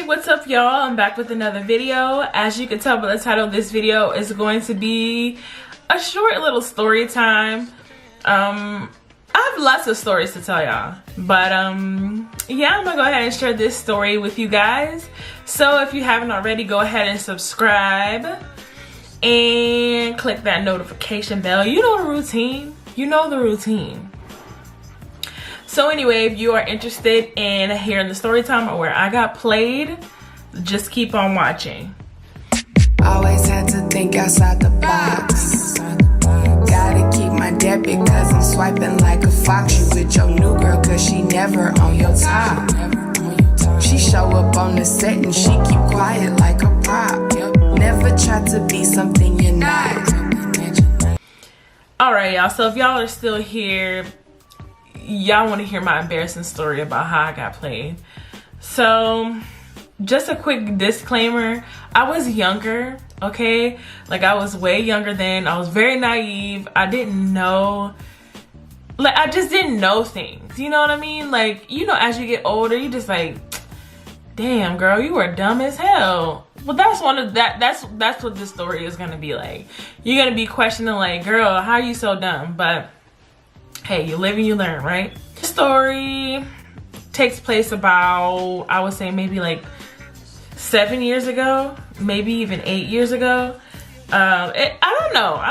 Hey, what's up y'all? I'm back with another video. As you can tell by the title of this video, is going to be a short little story time. I have lots of stories to tell y'all, but yeah, I'm gonna go ahead and share this story with you guys. So if you haven't already, go ahead and subscribe and click that notification bell. You know the routine. You know the routine. So anyway, if you are interested in hearing the story time or where I got played, just keep on watching. Always had to think outside the box. Gotta keep my debit cause I'm swiping like a fox. You with your new girl cause she never on your top. She show up on the set and she keep quiet like a prop. Never try to be something you're not. Alright y'all, so if y'all are still here, y'all want to hear my embarrassing story about how I got played. So just a quick disclaimer, I was younger, okay? Like I was way younger then. I was very naive. I didn't know, like I just didn't know things, you know what I mean? Like, you know, as you get older, you just like, damn girl, you were dumb as hell. Well, that's what this story is gonna be like. You're gonna be questioning like, girl, how are you so dumb? But hey, you live and you learn, right? The story takes place about, I would say maybe like 7 years ago, maybe even 8 years ago. I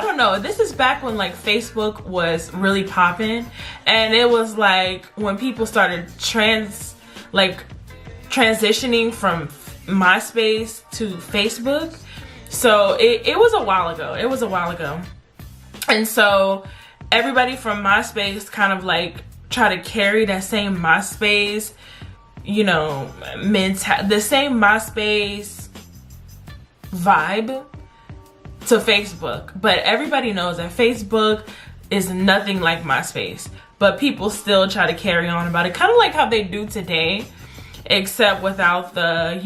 don't know. This is back when like Facebook was really popping, and it was like when people started transitioning from MySpace to Facebook. So it was a while ago. It was a while ago. And so everybody from MySpace kind of like try to carry that same MySpace, you know, the same MySpace vibe to Facebook. But everybody knows that Facebook is nothing like MySpace. But people still try to carry on about it, kind of like how they do today, except without the,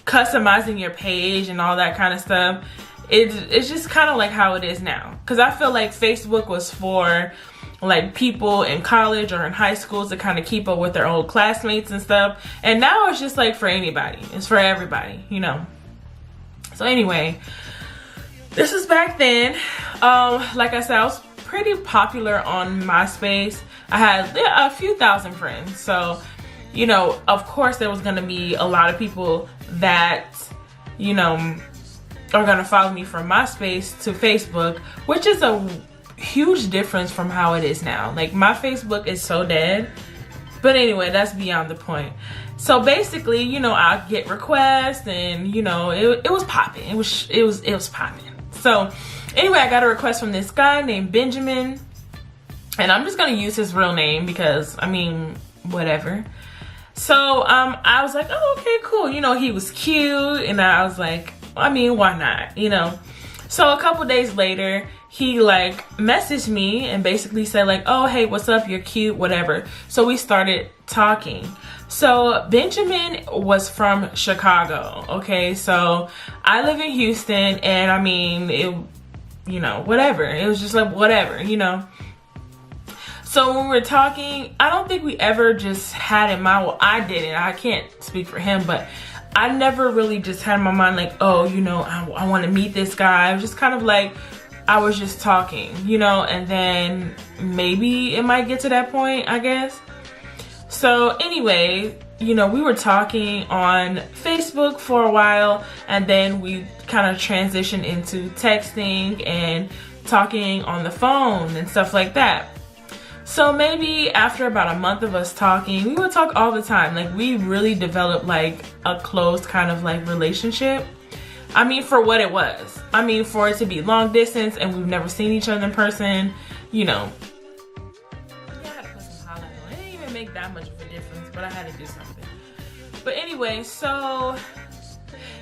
customizing your page and all that kind of stuff. It's just kind of like how it is now. Because I feel like Facebook was for like people in college or in high schools to kind of keep up with their old classmates and stuff. And now it's just like for anybody. It's for everybody, you know. So anyway, this is back then. Like I said, I was pretty popular on MySpace. I had a few thousand friends. So, you know, of course there was going to be a lot of people that, you know, are gonna follow me from MySpace to Facebook, which is a huge difference from how it is now. Like my Facebook is so dead. But anyway, that's beyond the point. So basically, you know, I get requests and you know, it was popping. It was popping. So anyway, I got a request from this guy named Benjamin. And I'm just gonna use his real name because I mean, whatever. So I was like, oh, okay, cool. You know, he was cute and I was like, I mean, why not, you know? So a couple days later, he like messaged me and basically said like, oh, hey, what's up? You're cute, whatever. So we started talking. So Benjamin was from Chicago, okay? So I live in Houston and I mean, you know, whatever. It was just like, whatever, you know? So when we were talking, I don't think we ever just had in mind, well, I didn't, I can't speak for him, but I never really just had in my mind like, oh, you know, I want to meet this guy. I was just kind of like, I was just talking, you know, and then maybe it might get to that point, I guess. So anyway, you know, we were talking on Facebook for a while and then we kind of transitioned into texting and talking on the phone and stuff like that. So maybe after about a month of us talking, we would talk all the time. Like we really developed like a close kind of like relationship. I mean, for what it was. I mean, for it to be long distance and we've never seen each other in person, you know. Yeah, I had to put some highlight on. It didn't even make that much of a difference, but I had to do something. But anyway, so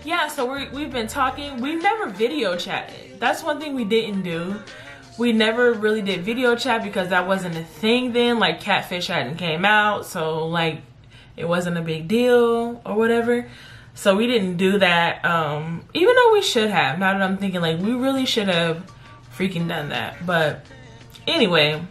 yeah, so we've been talking. We've never video chatted. That's one thing we didn't do. We never really did video chat because that wasn't a thing then. Like Catfish hadn't came out, so like it wasn't a big deal or whatever. So we didn't do that, even though we should have. Now that I'm thinking, like we really should have freaking done that. But anyway,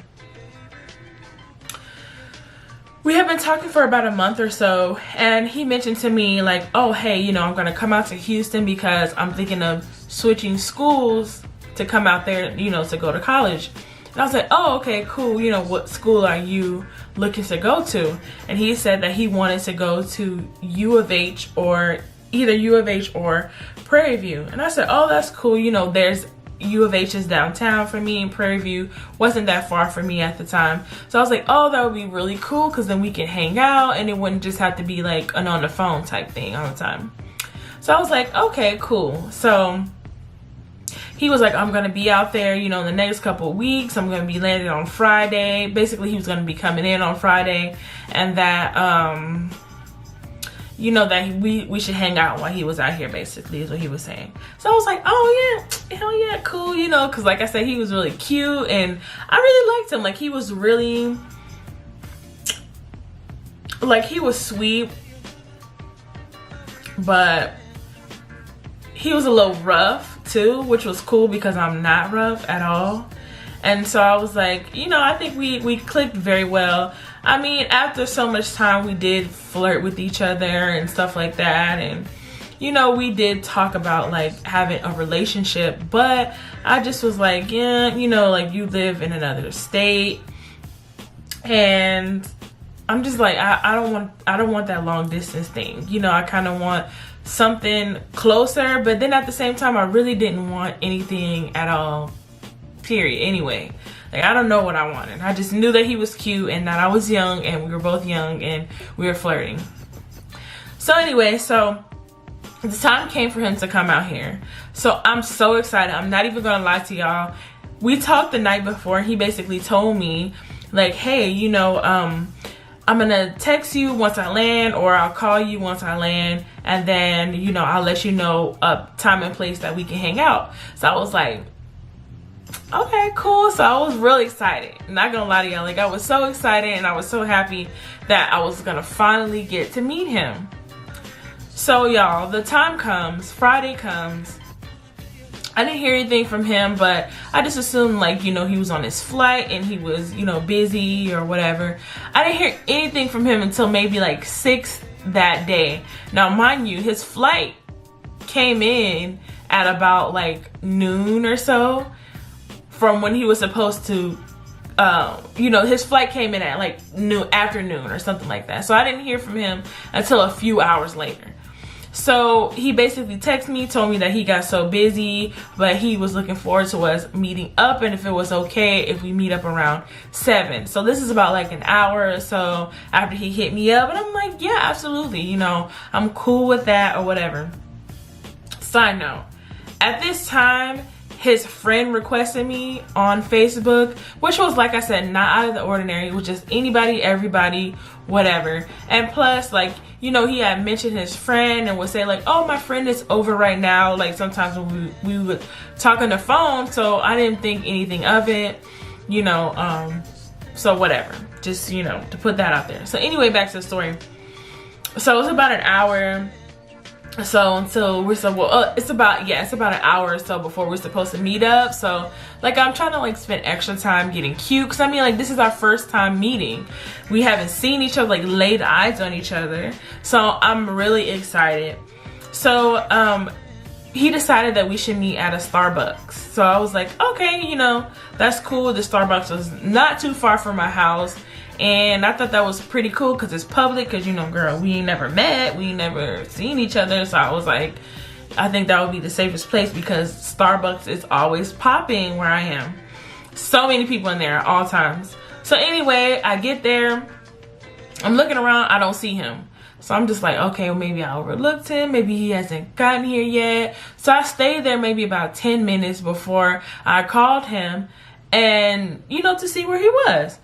we have been talking for about a month or so, and he mentioned to me like, oh hey, you know, I'm gonna come out to Houston because I'm thinking of switching schools to come out there, you know, to go to college. And I was like, oh, okay, cool. You know, what school are you looking to go to? And he said that he wanted to go to U of H, or either U of H or Prairie View. And I said, oh, that's cool. You know, there's U of H is downtown for me, and Prairie View wasn't that far for me at the time. So I was like, oh, that would be really cool, because then we can hang out and it wouldn't just have to be like an on the phone type thing all the time. So I was like, okay, cool. So he was like, I'm gonna be out there, you know, in the next couple of weeks. I'm gonna be landing on Friday. Basically, he was gonna be coming in on Friday, and that you know, that we should hang out while he was out here, basically, is what he was saying. So I was like, oh yeah, hell yeah, cool, you know, because like I said, he was really cute, and I really liked him. Like, he was really, like, he was sweet, but he was a little rough too, which was cool because I'm not rough at all. And so I was like, you know, I think we clicked very well. I mean, after so much time, we did flirt with each other and stuff like that. And, you know, we did talk about like having a relationship, but I just was like, yeah, you know, like, you live in another state, and I'm just like, I don't want that long distance thing. You know, I kind of want something closer, but then at the same time, I really didn't want anything at all, period. Anyway, like, I don't know what I wanted. I just knew that he was cute and that I was young, and we were both young, and we were flirting. So anyway, so the time came for him to come out here. So I'm so excited. I'm not even gonna lie to y'all. We talked the night before. He basically told me like, hey, you know, I'm gonna text you once I land, or I'll call you once I land, and then, you know, I'll let you know a time and place that we can hang out. So I was like, okay, cool. So I was really excited. Not gonna lie to y'all, like, I was so excited, and I was so happy that I was gonna finally get to meet him. So y'all, the time comes, Friday comes. I didn't hear anything from him, but I just assumed, like, you know, he was on his flight and he was, you know, busy or whatever. I didn't hear anything from him until maybe like 6 that day. Now, mind you, his flight came in at about like noon or so from when he was supposed to, you know, his flight came in at like afternoon or something like that. So I didn't hear from him until a few hours later. So he basically texted me, told me that he got so busy, but he was looking forward to us meeting up, and if it was okay if we meet up around 7. So this is about like an hour or so after he hit me up, and I'm like, yeah, absolutely, you know, I'm cool with that or whatever. Side note, at this time, his friend requested me on Facebook, which was, like I said, not out of the ordinary. It was just anybody, everybody, whatever. And plus, like, you know, he had mentioned his friend and would say like, oh, my friend is over right now. Like, sometimes when we would talk on the phone, so I didn't think anything of it, you know, so whatever. Just, you know, to put that out there. So anyway, back to the story. So it's about an hour. So until we're so, well, it's about an hour or so before we're supposed to meet up. So like, I'm trying to like spend extra time getting cute, because I mean, like, this is our first time meeting. We haven't seen each other, like laid eyes on each other. So I'm really excited. So he decided that we should meet at a Starbucks. So I was like, okay, you know, that's cool. The Starbucks was not too far from my house. And I thought that was pretty cool because it's public, because, you know, girl, we ain't never met, we ain't never seen each other. So I was like, I think that would be the safest place, because Starbucks is always popping where I am. So many people in there at all times. So anyway, I get there, I'm looking around, I don't see him. So I'm just like, okay, well, maybe I overlooked him, maybe he hasn't gotten here yet. So I stayed there maybe about 10 minutes before I called him, and, you know, to see where he was.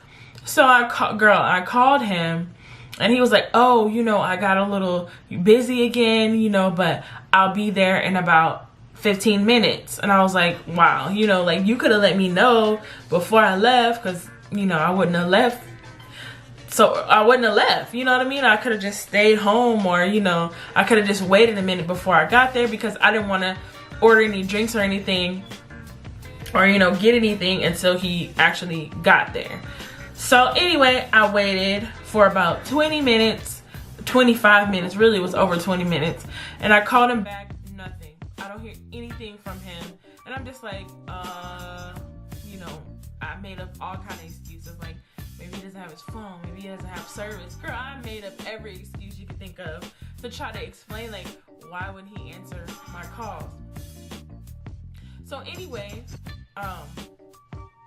So I called him, and he was like, oh, you know, I got a little busy again, you know, but I'll be there in about 15 minutes. And I was like, wow, you know, like, you could have let me know before I left, because, you know, I wouldn't have left. So I wouldn't have left, you know what I mean? I could have just stayed home, or, you know, I could have just waited a minute before I got there, because I didn't want to order any drinks or anything, or, you know, get anything until he actually got there. So anyway, I waited for about 20 minutes, 25 minutes, really it was over 20 minutes. And I called him back, nothing. I don't hear anything from him. And I'm just like, you know, I made up all kind of excuses. Like, maybe he doesn't have his phone, maybe he doesn't have service. Girl, I made up every excuse you could think of to try to explain, like, why wouldn't he answer my calls? So anyway,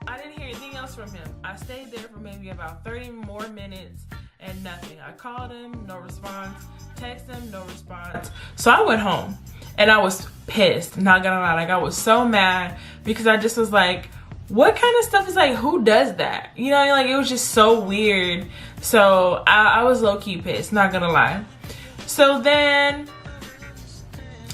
I didn't hear anything else from him. I stayed there for maybe about 30 more minutes and nothing. I called him, no response. Text him, no response. So I went home and I was pissed, not gonna lie. Like, I was so mad because I just was like, what kind of stuff is like, who does that? You know, like, it was just so weird. So I was low-key pissed, not gonna lie. So then,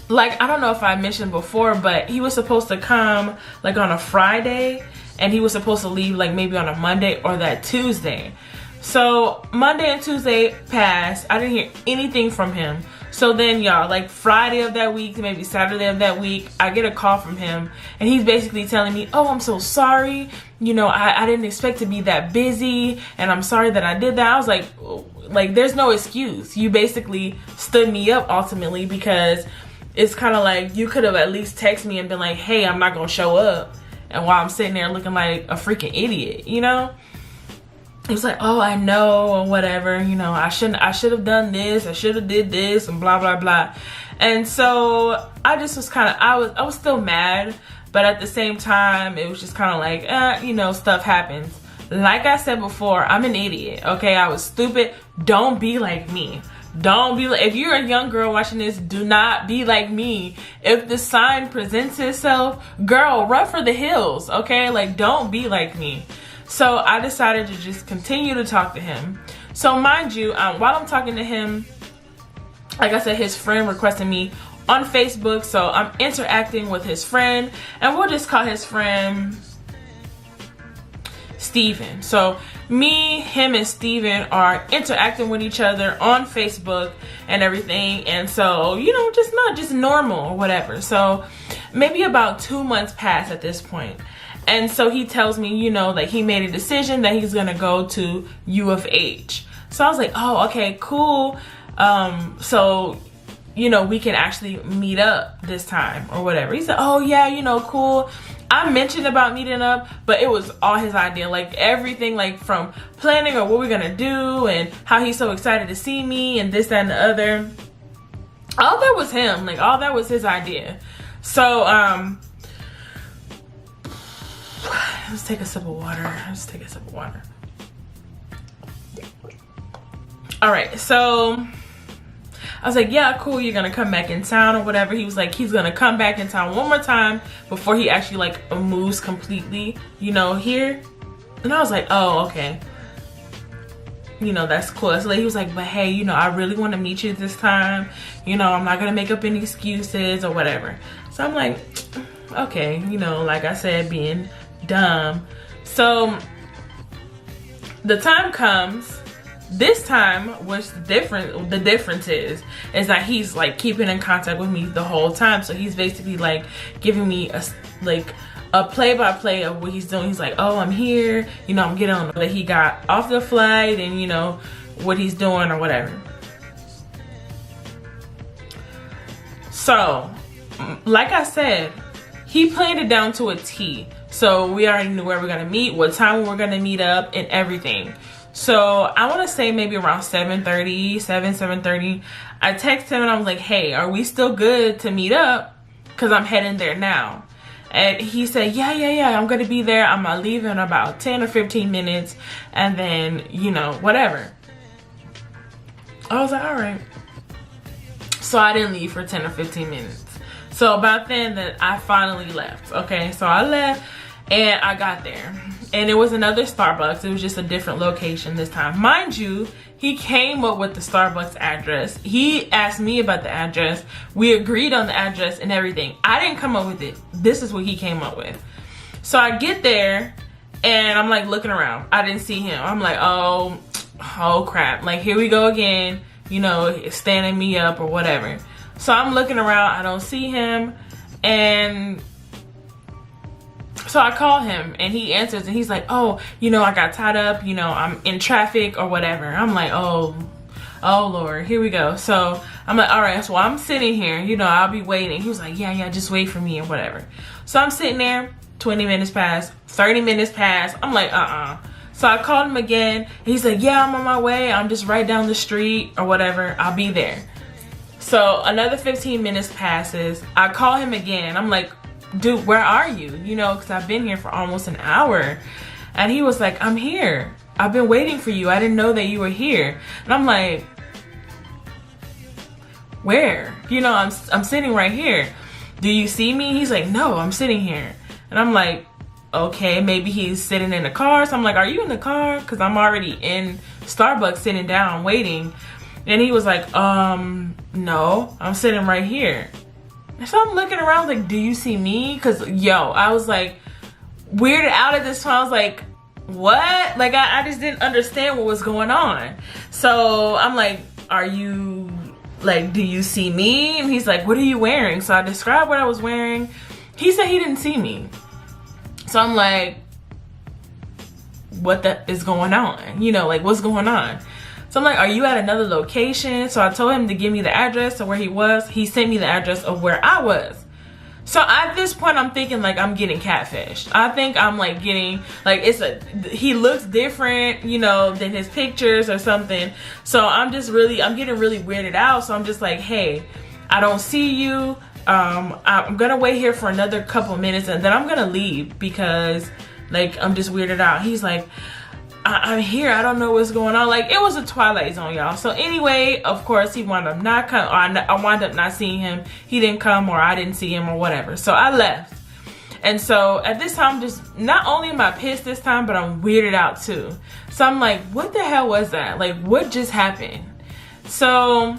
like, I don't know if I mentioned before, but he was supposed to come like on a Friday, and he was supposed to leave like maybe on a Monday or that Tuesday. So Monday and Tuesday passed. I didn't hear anything from him. So then, y'all, like Friday of that week, maybe Saturday of that week, I get a call from him, and he's basically telling me, oh, I'm so sorry. You know, I didn't expect to be that busy, and I'm sorry that I did that. I was like, there's no excuse. You basically stood me up ultimately, because it's kind of like you could have at least texted me and been like, hey, I'm not going to show up. And while I'm sitting there looking like a freaking idiot, you know? It was like, oh, I know, or whatever, you know, I should have done this, I should have did this, and blah, blah, blah. And so I just was kind of, I was still mad, but at the same time, it was just kind of like, you know, stuff happens. Like I said before, I'm an idiot, okay? I was stupid. Don't be like me. Don't be like, if you're a young girl watching this, do not be like me. If the sign presents itself, girl, run for the hills, okay? Like, don't be like me. So I decided to just continue to talk to him. So mind you, while I'm talking to him, like I said, his friend requested me on Facebook. So I'm interacting with his friend, and we'll just call his friend Steven. So me, him, and Steven are interacting with each other on Facebook and everything. And so, you know, just normal or whatever. So maybe about 2 months passed at this point. And so he tells me, you know, that he made a decision that he's gonna go to U of H. So I was like, oh, okay, cool. So, you know, we can actually meet up this time or whatever. He said, oh yeah, you know, cool. I mentioned about meeting up, but it was all his idea. Like, everything, like from planning or what we're gonna do and how he's so excited to see me and this, that, and the other. All that was him. Like, all that was his idea. So, let's take a sip of water. Let's take a sip of water. All right, so I was like, yeah, cool, you're gonna come back in town or whatever. He was like, he's gonna come back in town one more time before he actually like moves completely, you know, here. And I was like, oh, okay. You know, that's cool. So he was like, but hey, you know, I really want to meet you this time. You know, I'm not gonna make up any excuses or whatever. So I'm like, okay, you know, like I said, being dumb. So the time comes. This time, what's different, the difference is that he's like keeping in contact with me the whole time. So he's basically like giving me a play-by-play of what he's doing. He's like, oh, I'm here, you know, I'm getting on that he got off the flight and, you know, what he's doing or whatever. So like I said, he planned it down to a T. So we already knew where we're gonna meet, what time we're gonna meet up, and everything. So I want to say maybe around 7:30. I texted him and I was like, hey, are we still good to meet up? Because I'm heading there now. And he said, yeah, I'm going to be there. I'm going to leave in about 10 or 15 minutes. And then, you know, whatever. I was like, all right. So I didn't leave for 10 or 15 minutes. So about then that I finally left. Okay, so I left and I got there. And it was another Starbucks. It was just a different location this time. Mind you, he came up with the Starbucks address. He asked me about the address. We agreed on the address and everything. I didn't come up with it. This is what he came up with. So I get there and I'm like looking around. I didn't see him. I'm like, oh crap. Like, here we go again, you know, standing me up or whatever. So I'm looking around. I don't see him. And So I call him and he answers and he's like, oh, you know, I got tied up, you know, I'm in traffic or whatever. I'm like, oh Lord, here we go. So I'm like, all right, so I'm sitting here, you know, I'll be waiting. He was like, yeah, just wait for me and whatever. So I'm sitting there, 20 minutes pass, 30 minutes pass. I'm like, So I called him again. He's like, yeah, I'm on my way. I'm just right down the street or whatever. I'll be there. So another 15 minutes passes. I call him again. I'm like, dude, where are you? You know, because I've been here for almost an hour. And he was like, I'm here. I've been waiting for you. I didn't know that you were here. And I'm like, where? You know, I'm sitting right here. Do you see me? He's like, no, I'm sitting here. And I'm like, okay, maybe he's sitting in the car. So I'm like, are you in the car? Because I'm already in Starbucks sitting down waiting. And he was like, no, I'm sitting right here. And so I'm looking around like, do you see me? Because, yo, I was like weirded out at this point. I was like, what? Like, I just didn't understand what was going on. So I'm like, are you, like, do you see me? And he's like, what are you wearing? So I described what I was wearing. He said he didn't see me. So I'm like, what the is going on? You know, like, what's going on? So I'm like, are you at another location? So I told him to give me the address of where he was. He sent me the address of where I was. So at this point, I'm thinking like I'm getting catfished. I think I'm like getting, like, he looks different, you know, than his pictures or something. So I'm getting really weirded out. So I'm just like, hey, I don't see you. I'm gonna wait here for another couple minutes and then I'm gonna leave because like I'm just weirded out. He's like, I'm here, I don't know what's going on. Like, it was a Twilight Zone, y'all. So anyway, of course, he wound up not coming, or I wound up not seeing him. He didn't come, or I didn't see him, or whatever. So I left. And so at this time, just not only am I pissed this time, but I'm weirded out too. So I'm like, what the hell was that? Like, what just happened? So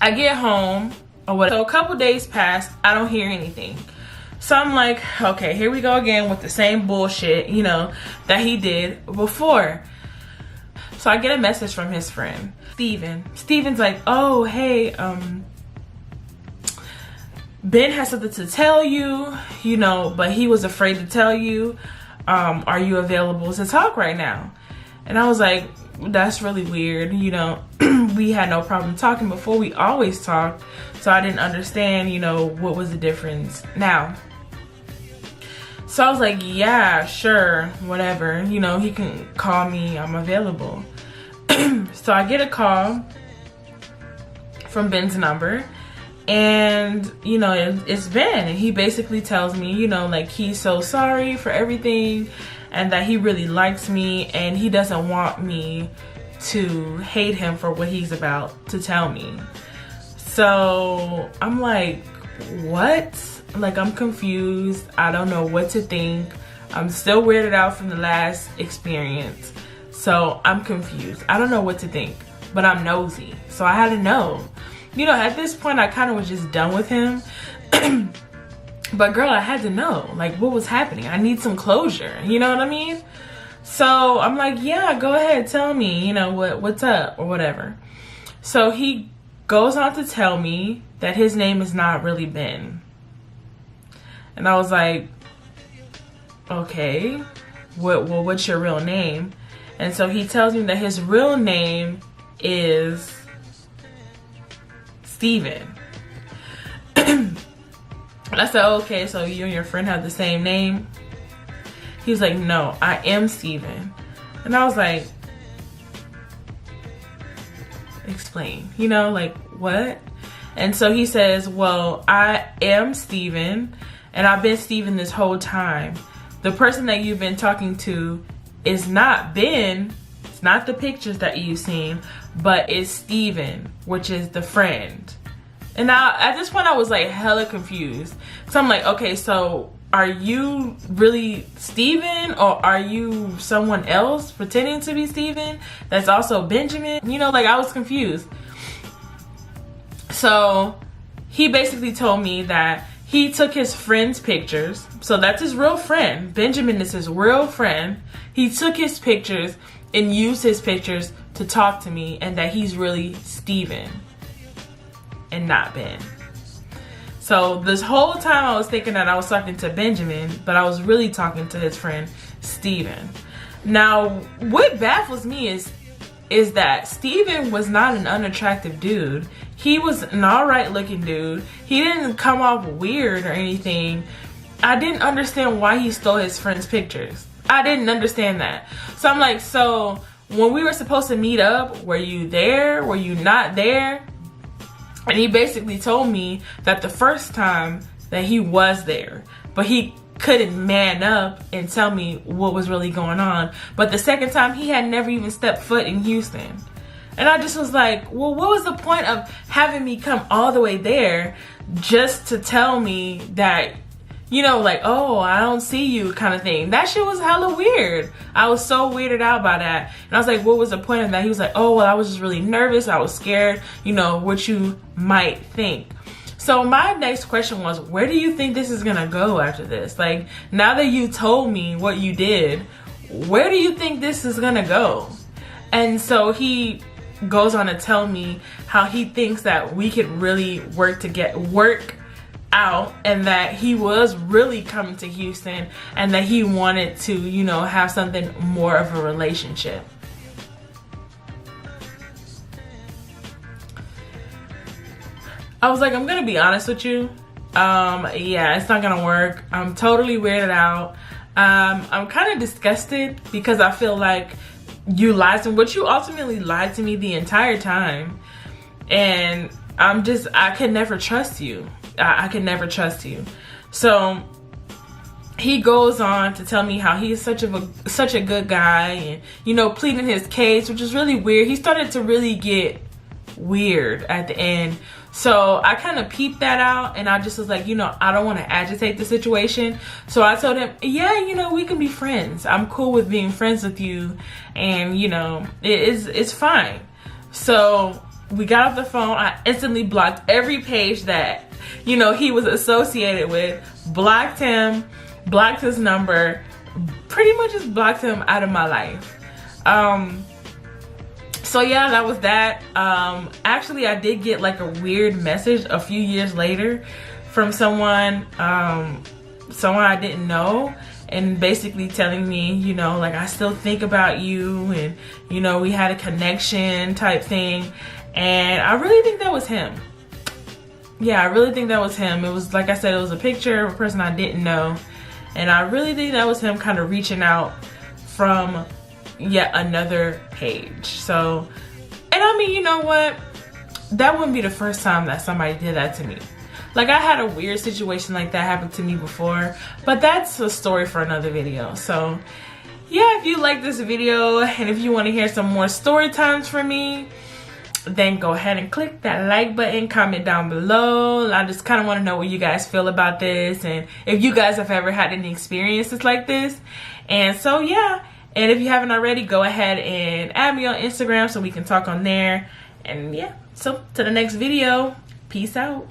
I get home, or whatever. So a couple days pass, I don't hear anything. So I'm like, okay, here we go again with the same bullshit, you know, that he did before. So I get a message from his friend, Steven. Steven's like, oh, hey, Ben has something to tell you, you know, but he was afraid to tell you. Are you available to talk right now? And I was like, that's really weird, you know. We had no problem talking before. We always talked. So I didn't understand, you know, what was the difference now. So I was like, yeah, sure, whatever. You know, he can call me. I'm available. So I get a call from Ben's number. And, you know, it's Ben. And he basically tells me, you know, like, he's so sorry for everything. And that he really likes me. And he doesn't want me to hate him for what he's about to tell me. So I'm like, what? Like, I'm confused. I don't know what to think. I'm still weirded out from the last experience. So I'm confused. I don't know what to think, but I'm nosy. So I had to know. You know, at this point, I kind of was just done with him. But girl, I had to know, like, what was happening. I need some closure. You know what I mean? So I'm like, yeah, go ahead. Tell me, you know, what's up or whatever. So he goes on to tell me that his name is not really Ben. And I was like, okay, what's your real name? And so he tells me that his real name is Steven. And I said, okay, so you and your friend have the same name? He was like, no, I am Steven. And I was like, explain, you know, like, what? And so he says, well, I am Steven. And I've been Steven this whole time. The person that you've been talking to is not Ben. It's not the pictures that you've seen, but it's Steven, which is the friend. And now at this point I was like hella confused. So I'm like, okay, so are you really Steven, or are you someone else pretending to be Steven that's also Benjamin? You know, like, I was confused. So he basically told me that he took his friend's pictures. So that's his real friend. Benjamin is his real friend. He took his pictures and used his pictures to talk to me, and that he's really Steven and not Ben. So this whole time I was thinking that I was talking to Benjamin, but I was really talking to his friend Steven. Now, what baffles me is that Steven was not an unattractive dude. He was an alright looking dude. He didn't come off weird or anything. I didn't understand why he stole his friend's pictures. I didn't understand that. So I'm like, so when we were supposed to meet up, were you there? Were you not there? And he basically told me that the first time that he was there, but he couldn't man up and tell me what was really going on. But the second time, he had never even stepped foot in Houston. And I just was like, well, what was the point of having me come all the way there just to tell me that, you know, like, oh, I don't see you kind of thing. That shit was hella weird. I was so weirded out by that. And I was like, what was the point of that? He was like, oh, well, I was just really nervous. I was scared, you know, what you might think. So my next question was, where do you think this is gonna go after this? Like, now that you told me what you did, where do you think this is gonna go? And so he goes on to tell me how he thinks that we could really work out, and that he was really coming to Houston, and that he wanted to, you know, have something more of a relationship. I was like, I'm gonna be honest with you. Yeah, it's not gonna work. I'm totally weirded out. I'm kind of disgusted because I feel like you lied to me, but you ultimately lied to me the entire time. And I can never trust you. I can never trust you. So he goes on to tell me how he's such a good guy, and, you know, pleading his case, which is really weird. He started to really get weird at the end. So I kind of peeped that out, and I just was like, you know, I don't want to agitate the situation. So I told him, yeah, you know, we can be friends. I'm cool with being friends with you, and, you know, it's fine. So we got off the phone. I instantly blocked every page that, you know, he was associated with. Blocked him, blocked his number, pretty much just blocked him out of my life. So yeah, that was that. Actually, I did get like a weird message a few years later from someone I didn't know, and basically telling me, you know, like, I still think about you, and, you know, we had a connection type thing. And I really think that was him. Yeah, I really think that was him. It was, like I said, it was a picture of a person I didn't know, and I really think that was him kind of reaching out from yet another page. So, and I mean, you know what, that wouldn't be the first time that somebody did that to me. Like, I had a weird situation like that happen to me before, but that's a story for another video. So yeah, if you like this video and if you want to hear some more story times from me, then go ahead and click that like button, comment down below. I just kind of want to know what you guys feel about this, and if you guys have ever had any experiences like this. And so yeah, and if you haven't already, go ahead and add me on Instagram so we can talk on there. And yeah, so to the next video, peace out.